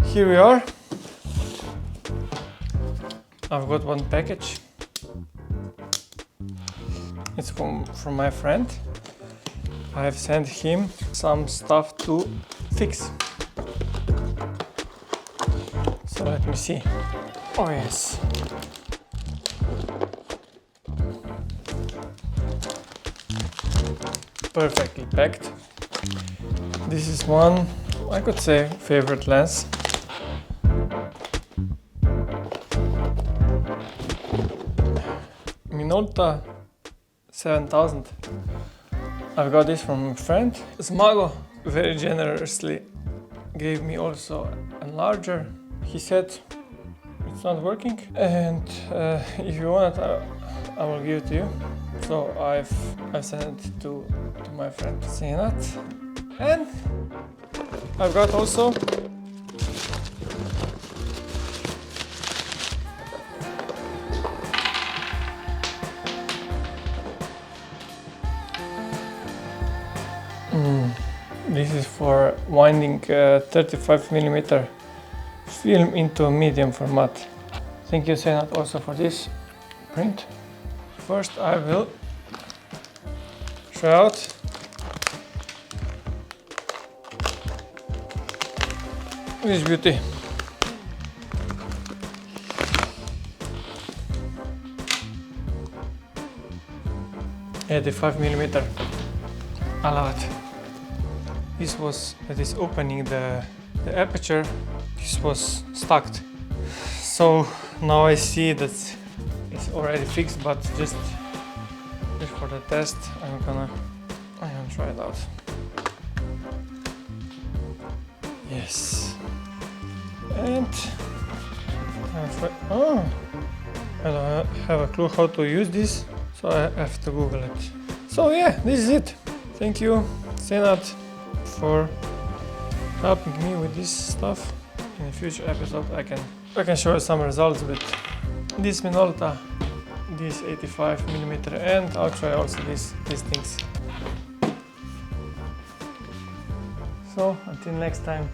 Here we are. I've got one package. It's from my friend. I have sent him some stuff to fix. So let me see. Oh yes. Perfectly packed. This is one, I could say, favorite lens. Minolta 7000. I've got this from a friend. Smago very generously gave me also a larger. He said it's not working, and if you want it, I will give it to you. So I've sent it to my friend Senat, and I've got also this is for winding 35mm film into a medium format. Thank you, Senat, also for this print. First I will try out this beauty. Yeah, the 5mm. I love it. This opening the aperture. This was stuck. So now I see that it's already fixed, but just for the test, I'm gonna try it out. Yes. And I don't have a clue how to use this, so I have to Google it. So yeah, this is it. Thank you, Senat, for helping me with this stuff. In a future episode I can show you some results with this Minolta, this 85mm, and I'll try also these things. So until next time.